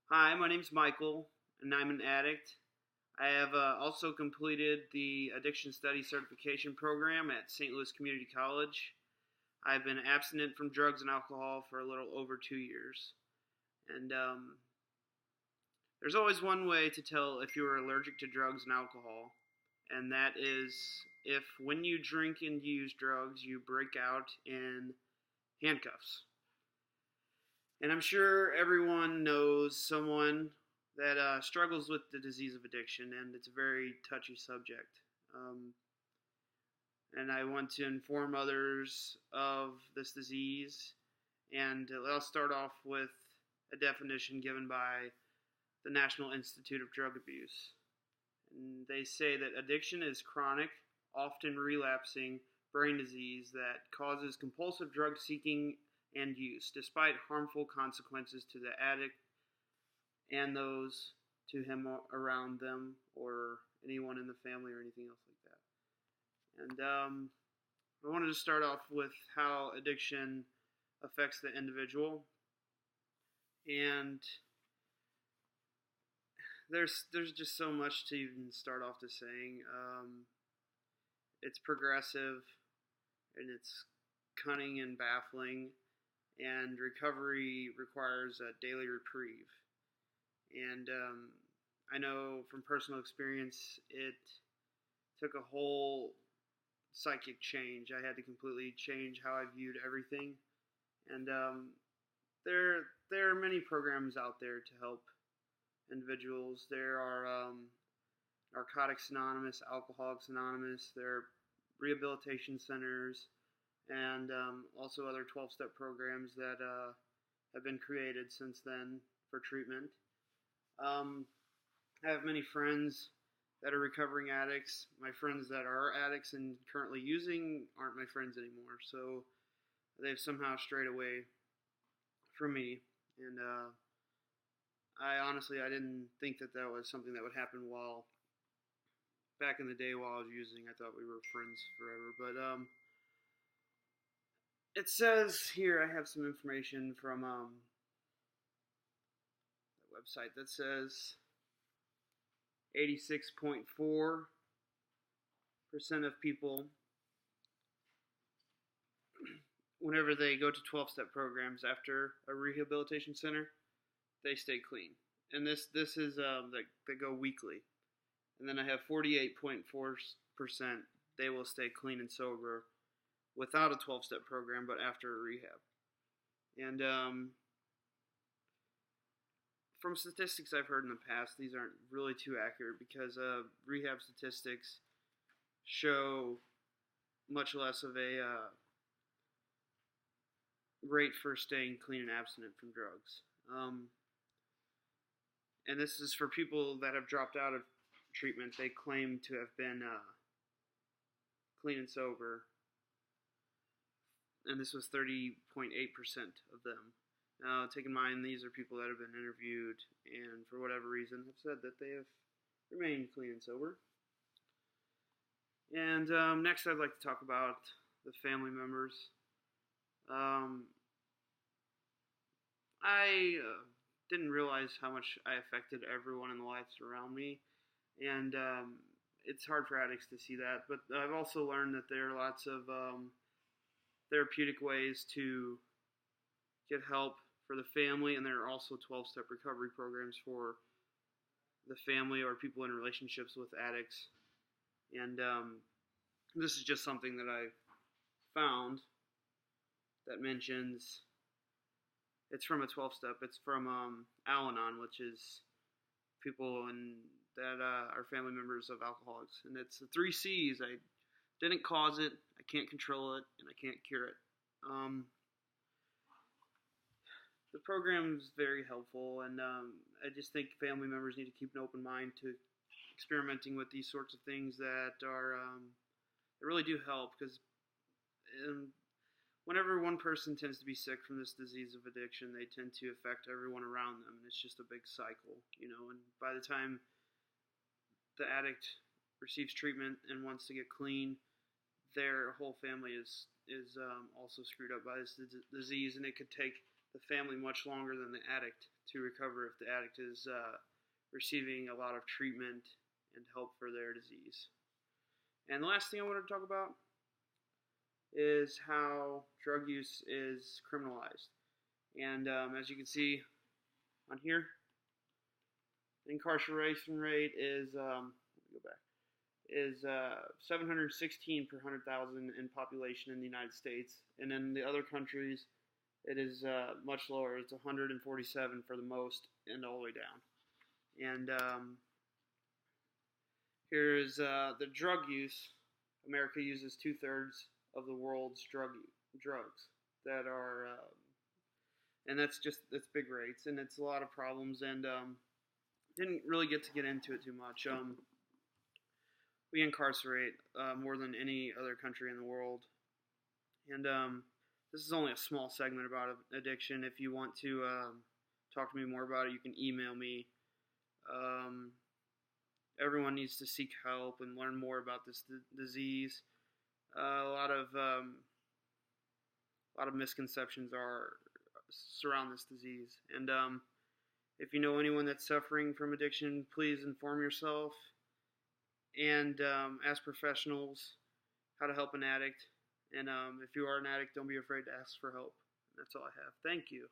Hi, my name's Michael, and I'm an addict. I have also completed the Addiction Study Certification Program at St. Louis Community College. I've been abstinent from drugs and alcohol for a little over 2 years. And there's always one way to tell if you're allergic to drugs and alcohol, and that is if when you drink and use drugs, you break out in handcuffs. And I'm sure everyone knows someone that struggles with the disease of addiction, and it's a very touchy subject. Um, and I want to inform others of this disease. And I'll start off with a definition given by the National Institute of Drug Abuse. And they say that addiction is chronic, often relapsing brain disease that causes compulsive drug seeking and use, despite harmful consequences to the addict and those to him around them or anyone in the family or anything else like that. And I wanted to start off with how addiction affects the individual. And there's just so much to even start off to saying. It's progressive and it's cunning and baffling, and recovery requires a daily reprieve. And I know from personal experience, it took a whole psychic change. I had to completely change how I viewed everything. And there are many programs out there to help individuals. There are Narcotics Anonymous, Alcoholics Anonymous. There are rehabilitation centers, and also other 12-step programs that have been created since then for treatment. I have many friends that are recovering addicts. My friends that are addicts and currently using aren't my friends anymore, so they've somehow strayed away from me. And I didn't think that was something that would happen while back in the day while I was using. I thought we were friends forever, but it says here I have some information from the website that says 86.4% of people, whenever they go to 12-step programs after a rehabilitation center, they stay clean. And this is they go weekly. And then I have 48.4% they will stay clean and sober without a 12-step program, but after a rehab. And from statistics I've heard in the past, these aren't really too accurate because rehab statistics show much less of a rate for staying clean and abstinent from drugs. And this is for people that have dropped out of treatment. They claim to have been clean and sober, and this was 30.8% of them. Now, take in mind, these are people that have been interviewed and for whatever reason have said that they have remained clean and sober. And next I'd like to talk about the family members. I didn't realize how much I affected everyone in the lives around me, and it's hard for addicts to see that. But I've also learned that there are lots of therapeutic ways to get help for the family, and there are also 12-step recovery programs for the family or people in relationships with addicts. And this is just something that I found that mentions, it's from a 12-step. It's from Al-Anon, which is people that are family members of alcoholics. And it's the 3 C's. I didn't cause it, I can't control it, and I can't cure it. The program is very helpful, and I just think family members need to keep an open mind to experimenting with these sorts of things that are that really do help, because whenever one person tends to be sick from this disease of addiction, they tend to affect everyone around them, and it's just a big cycle, and by the time the addict receives treatment and wants to get clean, their whole family is also screwed up by this disease, and it could take the family much longer than the addict to recover if the addict is receiving a lot of treatment and help for their disease. And the last thing I want to talk about is how drug use is criminalized. And as you can see on here, the incarceration rate is, let me go back, is 716 per 100,000 in population in the United States. And in the other countries, it is much lower. It's 147 for the most and all the way down. And here is the drug use. America uses 2/3 of the world's drugs that are, and that's big rates, and it's a lot of problems. And didn't really get into it too much. We incarcerate more than any other country in the world, and this is only a small segment about addiction. If you want to talk to me more about it, you can email me. Everyone needs to seek help and learn more about this disease. A lot of misconceptions surround this disease, and if you know anyone that's suffering from addiction, please inform yourself and ask professionals how to help an addict. And if you are an addict, don't be afraid to ask for help. That's all I have. Thank you.